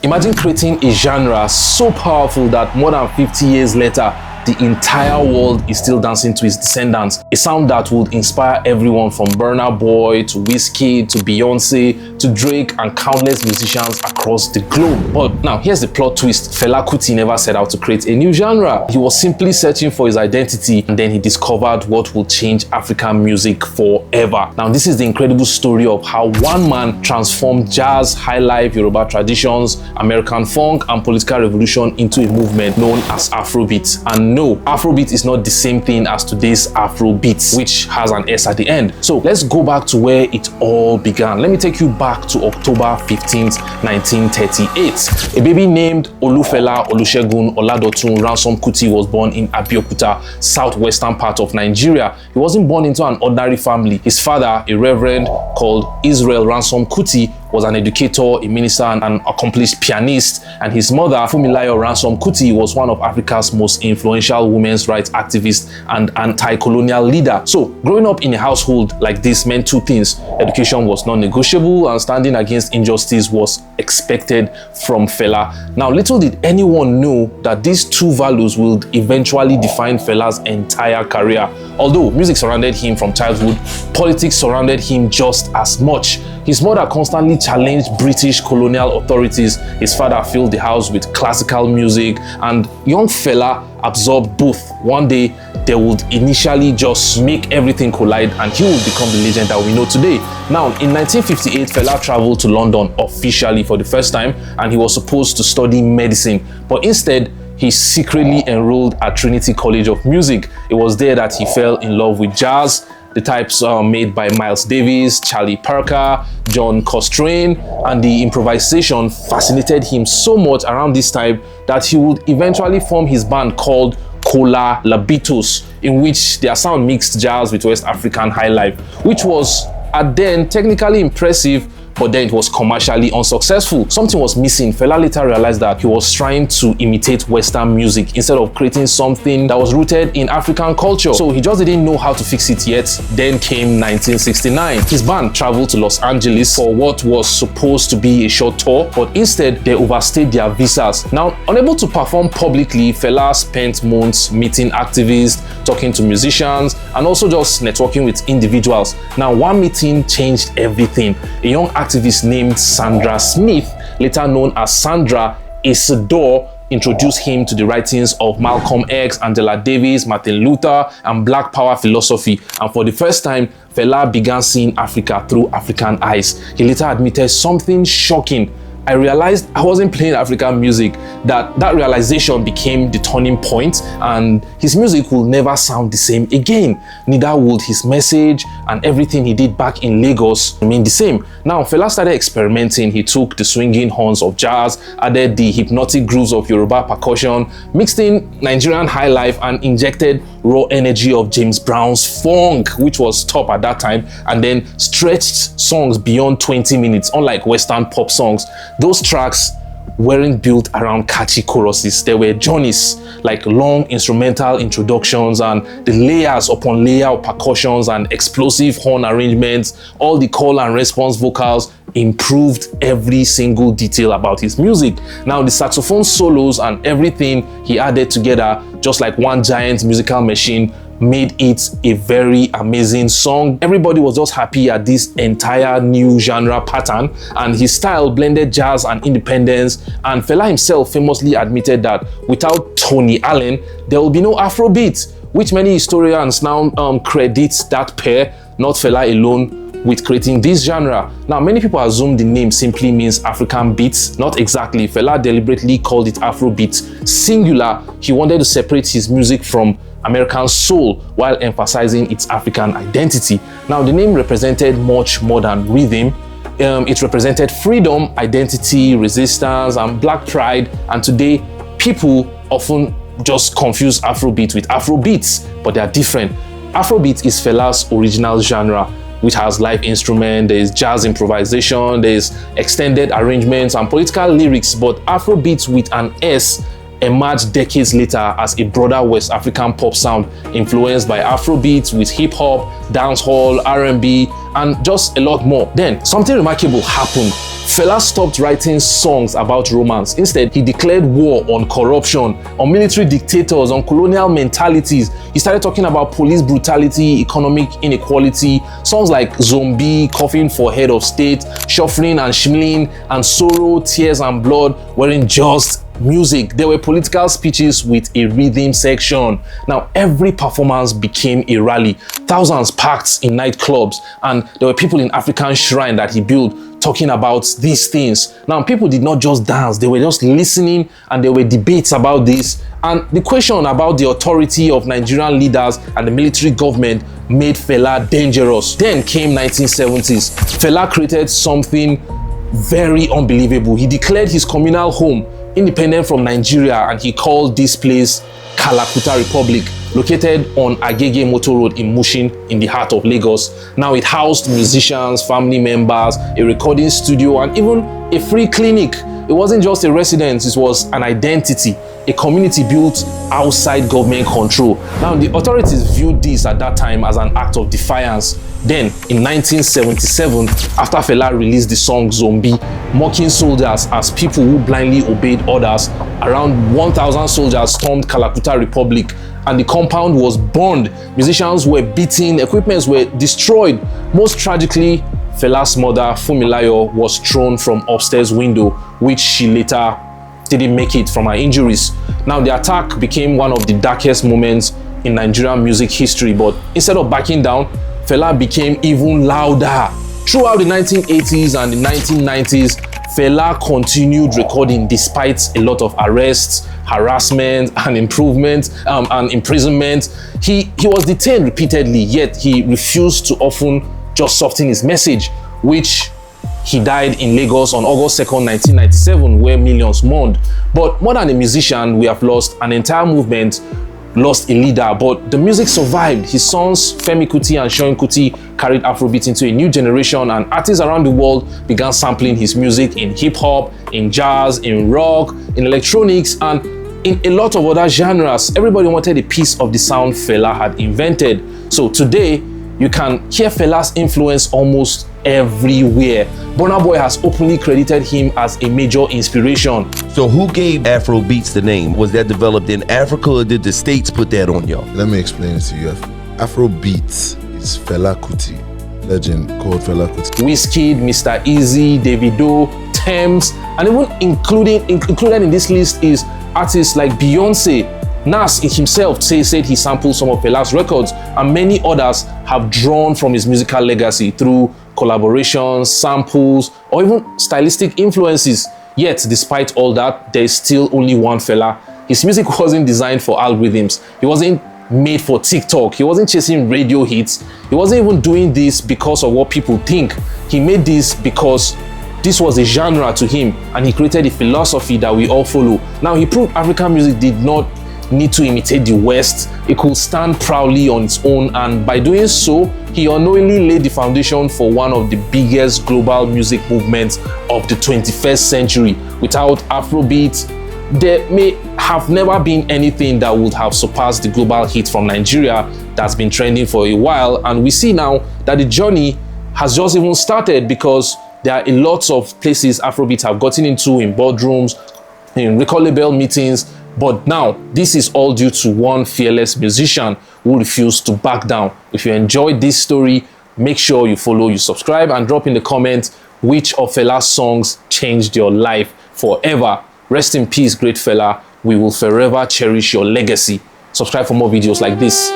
Imagine creating a genre so powerful that more than 50 years later, the entire world is still dancing to his descendants. A sound that would inspire everyone from Burna Boy to Wizkid to Beyonce to Drake and countless musicians across the globe. But now here's the plot twist. Fela Kuti never set out to create a new genre. He was simply searching for his identity, and then he discovered what will change African music forever. Now this is the incredible story of how one man transformed jazz, high life, Yoruba traditions, American funk and political revolution into a movement known as Afrobeat. And no, Afrobeat is not the same thing as today's Afrobeat, which has an S at the end. So let's go back to where it all began. Let me take you back to October 15th, 1938. A baby named Olufela Olusegun Oladotun Ransom Kuti was born in Abeokuta, southwestern part of Nigeria. He wasn't born into an ordinary family. His father, a reverend called Israel Ransom Kuti, was an educator, a minister, and an accomplished pianist, and his mother, Fumilayo Ransom Kuti, was one of Africa's most influential women's rights activists and anti-colonial leader. So, growing up in a household like this meant two things. Education was non-negotiable, and standing against injustice was expected from Fela. Now, little did anyone know that these two values would eventually define Fela's entire career. Although music surrounded him from childhood, politics surrounded him just as much. His mother constantly challenged British colonial authorities. His father filled the house with classical music, and young Fela absorbed both. One day, they would initially just make everything collide, and he would become the legend that we know today. Now, in 1958, Fela traveled to London officially for the first time, and he was supposed to study medicine, but instead, he secretly enrolled at Trinity College of Music. It was there that he fell in love with jazz, the types made by Miles Davis, Charlie Parker, John Coltrane, and the improvisation fascinated him so much around this time that he would eventually form his band called Kola Labitos, in which their sound mixed jazz with West African high life, which was at then technically impressive, but then it was commercially unsuccessful. Something was missing. Fela later realized that he was trying to imitate Western music instead of creating something that was rooted in African culture. So he just didn't know how to fix it yet. Then came 1969. His band traveled to Los Angeles for what was supposed to be a short tour, but instead they overstayed their visas. Now, unable to perform publicly, Fela spent months meeting activists, talking to musicians, and also just networking with individuals. Now, one meeting changed everything. A young activist named Sandra Smith, later known as Sandra Isidore, introduced him to the writings of Malcolm X, Angela Davis, Martin Luther, and Black Power philosophy. And for the first time, Fela began seeing Africa through African eyes. He later admitted something shocking. I realized I wasn't playing African music. That realization became the turning point, and his music will never sound the same again. Neither would his message, and everything he did back in Lagos remain the same. Now, Fela started experimenting. He took the swinging horns of jazz, added the hypnotic grooves of Yoruba percussion, mixed in Nigerian high life, and injected raw energy of James Brown's funk, which was top at that time, and then stretched songs beyond 20 minutes, unlike Western pop songs. Those tracks weren't built around catchy choruses. They were journeys, like long instrumental introductions and the layers upon layer of percussions and explosive horn arrangements. All the call and response vocals improved every single detail about his music. Now, the saxophone solos and everything he added together, just like one giant musical machine, made it a very amazing song. Everybody was just happy at this entire new genre pattern, and his style blended jazz and independence. And Fela himself famously admitted that without Tony Allen, there will be no Afrobeat, which many historians now credit that pair, not Fela alone, with creating this genre. Now, many people assume the name simply means African beats. Not exactly. Fela deliberately called it Afrobeat, singular. He wanted to separate his music from American soul while emphasizing its African identity. Now, the name represented much more than rhythm. It represented freedom, identity, resistance, and black pride. And today, people often just confuse Afrobeat with Afrobeats, but they are different. Afrobeat is Fela's original genre, which has live instrument, there's jazz improvisation, there's extended arrangements and political lyrics, but Afrobeat with an S emerged decades later as a broader West African pop sound influenced by Afrobeat with hip-hop, dancehall, R&B, and just a lot more. Then, something remarkable happened. Fela stopped writing songs about romance. Instead, he declared war on corruption, on military dictators, on colonial mentalities. He started talking about police brutality, economic inequality. Songs like Zombie, Coffin for Head of State, Shuffling and Shimlin, and Sorrow, Tears and Blood weren't just music. There were political speeches with a rhythm section. Now, every performance became a rally. Thousands packed in nightclubs, and there were people in African shrine that he built talking about these things. Now, people did not just dance, they were just listening, and there were debates about this. And the question about the authority of Nigerian leaders and the military government made Fela dangerous. Then came 1970s. Fela created something very unbelievable. He declared his communal home independent from Nigeria, and he called this place Kalakuta Republic, located on Agege Motor Road in Mushin in the heart of Lagos. Now it housed musicians, family members, a recording studio, and even a free clinic. It wasn't just a residence, it was an identity, a community built outside government control. Now the authorities viewed this at that time as an act of defiance. Then in 1977, after Fela released the song Zombie, mocking soldiers as people who blindly obeyed orders, around 1,000 soldiers stormed Kalakuta Republic and the compound was burned. Musicians were beaten, equipments were destroyed. Most tragically, Fela's mother, Fumilayo, was thrown from upstairs window, which she later didn't make it from her injuries. Now the attack became one of the darkest moments in Nigerian music history, but instead of backing down, Fela became even louder. Throughout the 1980s and the 1990s, Fela continued recording despite a lot of arrests, harassment, and imprisonment. He was detained repeatedly, yet he refused to often just soften his message, which he died in Lagos on August 2nd, 1997, where millions mourned. But more than a musician, we have lost an entire movement, lost a leader, but the music survived. His sons, Femi Kuti and Seun Kuti, carried Afrobeat into a new generation, and artists around the world began sampling his music in hip-hop, in jazz, in rock, in electronics, and in a lot of other genres. Everybody wanted a piece of the sound Fela had invented. So today, you can hear Fela's influence almost everywhere. Burna Boy has openly credited him as a major inspiration. So who gave Afrobeats the name? Was that developed in Africa, or did the States put that on y'all? Let me explain it to you. Afrobeat is Fela Kuti, legend called Fela Kuti. Wizkid, Mr. Easy, Davido, Tems, and even included in this list is artists like Beyonce. Nas himself said he sampled some of Fela's records, and many others have drawn from his musical legacy through collaborations, samples, or even stylistic influences. Yet, despite all that, there is still only one Fela. His music wasn't designed for algorithms. He wasn't made for TikTok. He wasn't chasing radio hits. He wasn't even doing this because of what people think. He made this because this was a genre to him, and he created a philosophy that we all follow. Now, he proved African music did not need to imitate the West. It could stand proudly on its own, and by doing so, he unknowingly laid the foundation for one of the biggest global music movements of the 21st century. Without Afrobeat, there may have never been anything that would have surpassed the global hit from Nigeria that's been trending for a while, and we see now that the journey has just even started, because there are a lot of places Afrobeat have gotten into, in boardrooms, in record label meetings. But now, this is all due to one fearless musician who refused to back down. If you enjoyed this story, make sure you follow, you subscribe, and drop in the comments which of Fela's songs changed your life forever. Rest in peace, great Fela. We will forever cherish your legacy. Subscribe for more videos like this.